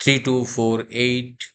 3248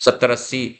70-80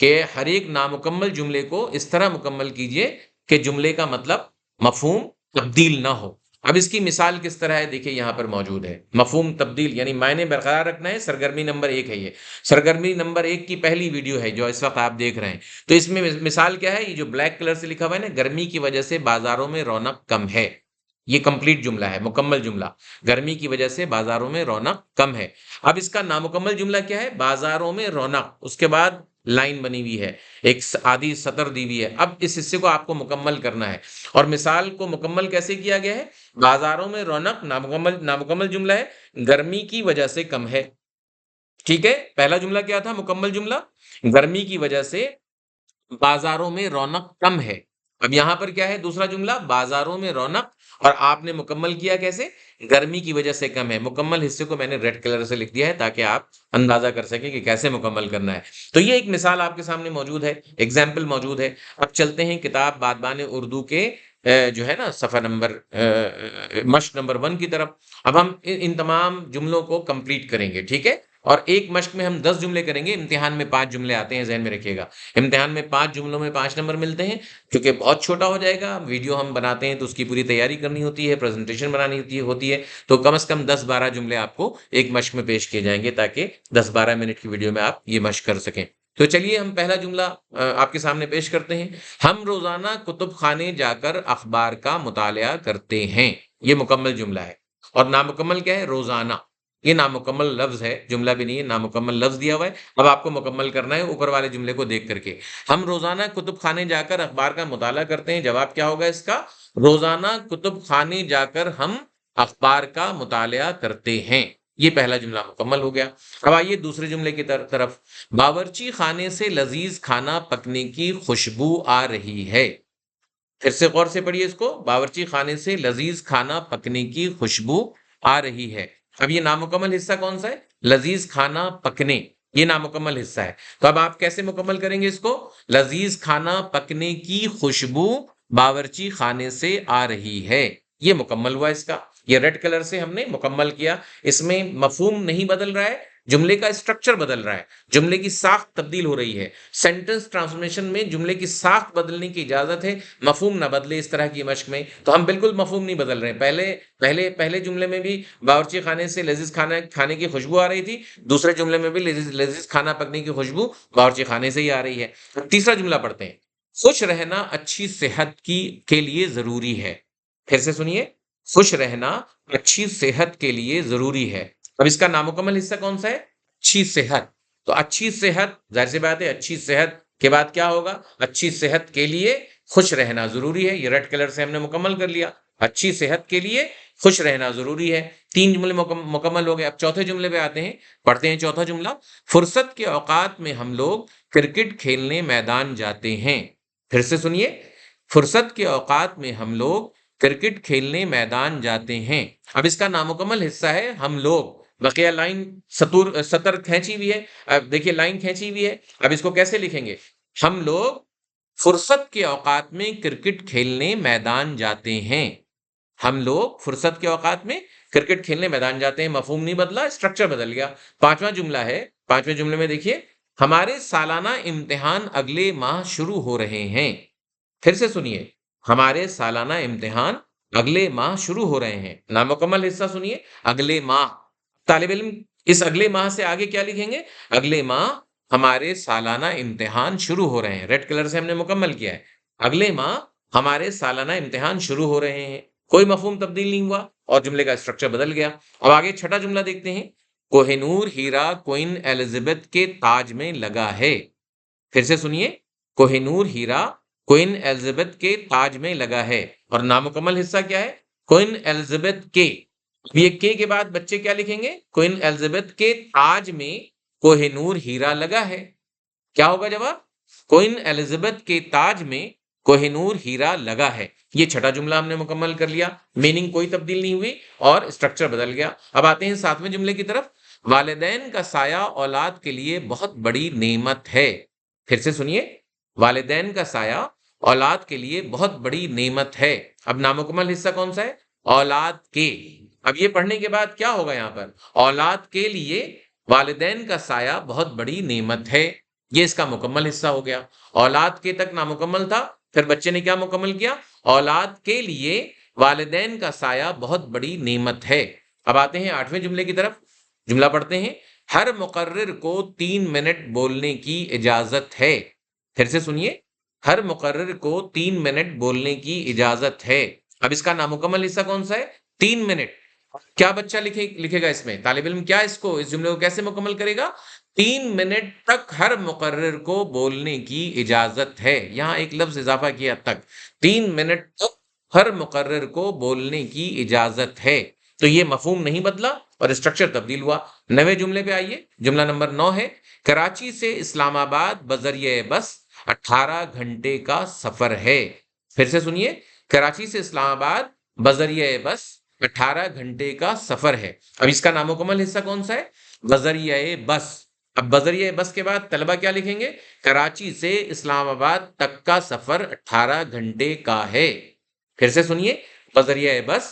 کہ ہر ایک نامکمل جملے کو اس طرح مکمل کیجئے کہ جملے کا مطلب مفہوم تبدیل نہ ہو۔ اب اس کی مثال کس طرح ہے دیکھیں یہاں پر موجود ہے، مفہوم تبدیل یعنی معنی برقرار رکھنا ہے، سرگرمی نمبر 1 ہے یہ، سرگرمی نمبر 1 کی پہلی ویڈیو ہے جو اس وقت آپ دیکھ رہے ہیں۔ تو اس میں مثال کیا ہے، یہ جو بلیک کلر سے لکھا ہوا ہے نا، گرمی کی وجہ سے بازاروں میں رونق کم ہے، یہ کمپلیٹ جملہ ہے، مکمل جملہ، گرمی کی وجہ سے بازاروں میں رونق کم ہے۔ اب اس کا نامکمل جملہ کیا ہے، بازاروں میں رونق، اس کے بعد لائن بنی ہوئی ہے، ایک آدھی سطر دی ہوئی ہے۔ اب اس حصے کو آپ کو مکمل کرنا ہے، اور مثال کو مکمل کیسے کیا گیا ہے، بازاروں میں رونق نامکمل جملہ ہے، گرمی کی وجہ سے کم ہے۔ ٹھیک ہے، پہلا جملہ کیا تھا، مکمل جملہ، گرمی کی وجہ سے بازاروں میں رونق کم ہے۔ اب یہاں پر کیا ہے، دوسرا جملہ، بازاروں میں رونق، اور آپ نے مکمل کیا کیسے، گرمی کی وجہ سے کم ہے۔ مکمل حصے کو میں نے ریڈ کلر سے لکھ دیا ہے تاکہ آپ اندازہ کر سکیں کہ کیسے مکمل کرنا ہے۔ تو یہ ایک مثال آپ کے سامنے موجود ہے، ایگزامپل موجود ہے۔ اب چلتے ہیں کتاب بادبان اردو کے جو ہے نا صفحہ نمبر مشق نمبر 1 کی طرف۔ اب ہم ان تمام جملوں کو کمپلیٹ کریں گے، ٹھیک ہے، اور ایک مشق میں ہم 10 جملے کریں گے، امتحان میں 5 جملے آتے ہیں، ذہن میں رکھیے گا، امتحان میں 5 جملوں میں 5 نمبر ملتے ہیں۔ کیونکہ بہت چھوٹا ہو جائے گا، ویڈیو ہم بناتے ہیں تو اس کی پوری تیاری کرنی ہوتی ہے، پریزنٹیشن بنانی ہوتی ہے، تو کم از کم 10-12 جملے آپ کو ایک مشق میں پیش کیے جائیں گے تاکہ 10-12 منٹ کی ویڈیو میں آپ یہ مشق کر سکیں۔ تو چلیے ہم پہلا جملہ آپ کے سامنے پیش کرتے ہیں۔ ہم روزانہ کتب خانے جا کر اخبار کا مطالعہ کرتے ہیں، یہ مکمل جملہ ہے، اور نامکمل کیا ہے، روزانہ، یہ نامکمل لفظ ہے، جملہ بھی نہیں ہے، نامکمل لفظ دیا ہوا ہے۔ اب آپ کو مکمل کرنا ہے اوپر والے جملے کو دیکھ کر کے۔ ہم روزانہ کتب خانے جا کر اخبار کا مطالعہ کرتے ہیں، جواب کیا ہوگا اس کا، روزانہ کتب خانے جا کر ہم اخبار کا مطالعہ کرتے ہیں، یہ پہلا جملہ مکمل ہو گیا۔ اب آئیے دوسرے جملے کی طرف۔ باورچی خانے سے لذیذ کھانا پکنے کی خوشبو آ رہی ہے، پھر سے غور سے پڑھیے اس کو، باورچی خانے سے لذیذ کھانا پکنے کی خوشبو آ رہی ہے۔ اب یہ نامکمل حصہ کون سا ہے، لذیذ کھانا پکنے، یہ نامکمل حصہ ہے۔ تو اب آپ کیسے مکمل کریں گے اس کو، لذیذ کھانا پکنے کی خوشبو باورچی خانے سے آ رہی ہے، یہ مکمل ہوا اس کا، یہ ریڈ کلر سے ہم نے مکمل کیا۔ اس میں مفہوم نہیں بدل رہا ہے، جملے کا اسٹرکچر بدل رہا ہے، جملے کی ساخت تبدیل ہو رہی ہے۔ سینٹنس ٹرانسفارمیشن میں جملے کی ساخت بدلنے کی اجازت ہے، مفہوم نہ بدلے اس طرح کی مشق میں۔ تو ہم بالکل مفہوم نہیں بدل رہے ہیں، پہلے جملے میں بھی باورچی خانے سے لذیذ کھانے کی خوشبو آ رہی تھی، دوسرے جملے میں بھی لذیذ کھانا پکنے کی خوشبو باورچی خانے سے ہی آ رہی ہے۔ تیسرا جملہ پڑھتے ہیں۔ خوش رہنا اچھی صحت کے لیے ضروری ہے، پھر سے سنیے، خوش رہنا اچھی صحت کے لیے ضروری ہے۔ اب اس کا نامکمل حصہ کون سا ہے، اچھی صحت، تو اچھی صحت، ظاہر سی بات ہے اچھی صحت کے بعد کیا ہوگا، اچھی صحت کے لیے خوش رہنا ضروری ہے، یہ ریڈ کلر سے ہم نے مکمل کر لیا، اچھی صحت کے لیے خوش رہنا ضروری ہے۔ 3 جملے مکمل ہو گئے۔ اب چوتھے جملے پہ آتے ہیں، پڑھتے ہیں چوتھا جملہ۔ فرصت کے اوقات میں ہم لوگ کرکٹ کھیلنے میدان جاتے ہیں، پھر سے سنیے، فرصت کے اوقات میں ہم لوگ کرکٹ کھیلنے میدان جاتے ہیں۔ اب اس کا نامکمل حصہ ہے ہم لوگ، بقیہ لائن سطر کھینچی ہوئی ہے، اب دیکھیے لائن کھینچی ہوئی ہے، اب اس کو کیسے لکھیں گے، ہم لوگ فرصت کے اوقات میں کرکٹ کھیلنے میدان جاتے ہیں، ہم لوگ فرصت کے اوقات میں کرکٹ کھیلنے میدان جاتے ہیں، مفہوم نہیں بدلا، اسٹرکچر بدل گیا۔ پانچواں جملہ ہے، پانچویں جملے میں دیکھیے، ہمارے سالانہ امتحان اگلے ماہ شروع ہو رہے ہیں، پھر سے سنیے، ہمارے سالانہ امتحان اگلے ماہ شروع ہو رہے ہیں، نامکمل حصہ سنیے، اگلے ماہ، طالب علم اس اگلے ماہ سے آگے کیا لکھیں گے، اگلے ماہ ہمارے سالانہ امتحان شروع ہو رہے ہیں، ریڈ کلر سے ہم نے مکمل کیا ہے، اگلے ماہ ہمارے سالانہ امتحان شروع ہو رہے ہیں، کوئی مفہوم تبدیل نہیں ہوا اور جملے کا اسٹرکچر بدل گیا۔ اب آگے چھٹا جملہ دیکھتے ہیں، کوہ نور ہیرا کوئن ایلزابتھ کے تاج میں لگا ہے، پھر سے سنیے، کوہ نور ہیرا کوئن ایلزابتھ کے تاج میں لگا ہے، اور نامکمل حصہ کیا ہے، کوئن ایلزابتھ کے، یہ کے بعد بچے کیا لکھیں گے، کوئن ایلزابتھ کے تاج میں کوہ نور ہیرا لگا ہے، کیا ہوگا جواب، کوئن ایلزابتھ کے تاج میں کوہ نور ہیرا لگا ہے۔ یہ چھٹا جملہ ہم نے مکمل کر لیا، میننگ کوئی تبدیل نہیں ہوئی اور اسٹرکچر بدل گیا۔ اب آتے ہیں 7ویں جملے کی طرف، والدین کا سایہ اولاد کے لیے بہت بڑی نعمت ہے، پھر سے سنیے، والدین کا سایہ اولاد کے لیے بہت بڑی نعمت ہے۔ اب نامکمل حصہ کون سا ہے، اولاد کے، اب یہ پڑھنے کے بعد کیا ہوگا یہاں پر، اولاد کے لیے والدین کا سایہ بہت بڑی نعمت ہے، یہ اس کا مکمل حصہ ہو گیا. اولاد کے تک نامکمل تھا، پھر بچے نے کیا مکمل کیا؟ اولاد کے لیے والدین کا سایہ بہت بڑی نعمت ہے. اب آتے ہیں 8ویں جملے کی طرف. جملہ پڑھتے ہیں. ہر مقرر کو 3 منٹ بولنے کی اجازت ہے. پھر سے سنیے. ہر مقرر کو 3 منٹ بولنے کی اجازت ہے. اب اس کا نامکمل حصہ کون سا ہے؟ 3 منٹ. کیا بچہ لکھے گا اس میں؟ طالب علم کیا اس جملے کو کیسے مکمل کرے گا؟ 3 منٹ تک ہر مقرر کو بولنے کی اجازت ہے. یہاں ایک لفظ اضافہ کیا، تک. 3 منٹ تک ہر مقرر کو بولنے کی اجازت ہے. تو یہ مفہوم نہیں بدلا اور اسٹرکچر تبدیل ہوا. 9ویں جملے پہ آئیے. جملہ نمبر 9 ہے. کراچی سے اسلام آباد بذریعہ بس 18 گھنٹے کا سفر ہے. پھر سے سنیے. کراچی سے اسلام آباد بذریعہ بس 18 گھنٹے کا سفر ہے. اب اس کا نامکمل حصہ کون سا ہے؟ بذریعہ بس. اب بذریعہ بس کے بعد طلبہ کیا لکھیں گے؟ کراچی سے اسلام آباد تک کا سفر 18 گھنٹے کا ہے. پھر سے سنیے. بذریعہ بس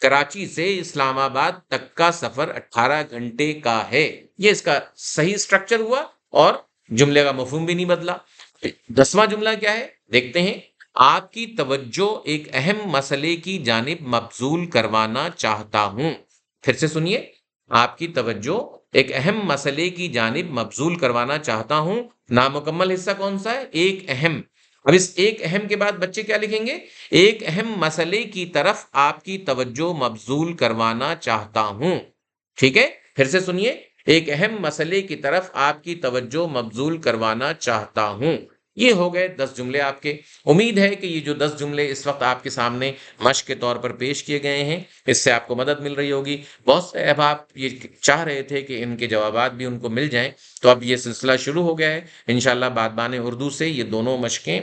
کراچی سے اسلام آباد تک کا سفر 18 گھنٹے کا ہے. یہ اس کا صحیح سٹرکچر ہوا اور جملے کا مفہوم بھی نہیں بدلا. 10واں جملہ کیا ہے دیکھتے ہیں. آپ کی توجہ ایک اہم مسئلے کی جانب مبذول کروانا چاہتا ہوں. پھر سے سنیے. آپ کی توجہ ایک اہم مسئلے کی جانب مبذول کروانا چاہتا ہوں. نامکمل حصہ کون سا ہے؟ ایک اہم. اب اس ایک اہم کے بعد بچے کیا لکھیں گے؟ ایک اہم مسئلے کی طرف آپ کی توجہ مبذول کروانا چاہتا ہوں. ٹھیک ہے. پھر سے سنیے. ایک اہم مسئلے کی طرف آپ کی توجہ مبذول کروانا چاہتا ہوں. یہ ہو گئے 10 جملے آپ کے. امید ہے کہ یہ جو 10 جملے اس وقت آپ کے سامنے مشق کے طور پر پیش کیے گئے ہیں، اس سے آپ کو مدد مل رہی ہوگی. بہت سے احباب یہ چاہ رہے تھے کہ ان کے جوابات بھی ان کو مل جائیں، تو اب یہ سلسلہ شروع ہو گیا ہے. انشاءاللہ بادبان اردو سے یہ دونوں مشقیں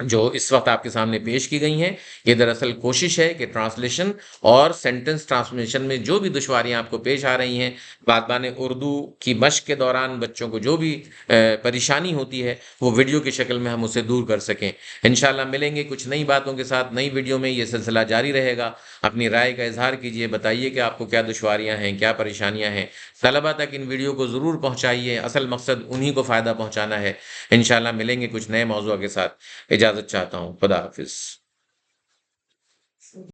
جو اس وقت آپ کے سامنے پیش کی گئی ہیں، یہ دراصل کوشش ہے کہ ٹرانسلیشن اور سینٹنس ٹرانسلیشن میں جو بھی دشواریاں آپ کو پیش آ رہی ہیں، بادبان اردو کی مشق کے دوران بچوں کو جو بھی پریشانی ہوتی ہے، وہ ویڈیو کی شکل میں ہم اسے دور کر سکیں. انشاءاللہ ملیں گے کچھ نئی باتوں کے ساتھ نئی ویڈیو میں. یہ سلسلہ جاری رہے گا. اپنی رائے کا اظہار کیجئے، بتائیے کہ آپ کو کیا دشواریاں ہیں، کیا پریشانیاں ہیں. طلبہ تک ان ویڈیو کو ضرور پہنچائیے. اصل مقصد انہی کو فائدہ پہنچانا ہے. انشاءاللہ ملیں گے کچھ نئے موضوع کے ساتھ. اجازت چاہتا ہوں. خدا حافظ.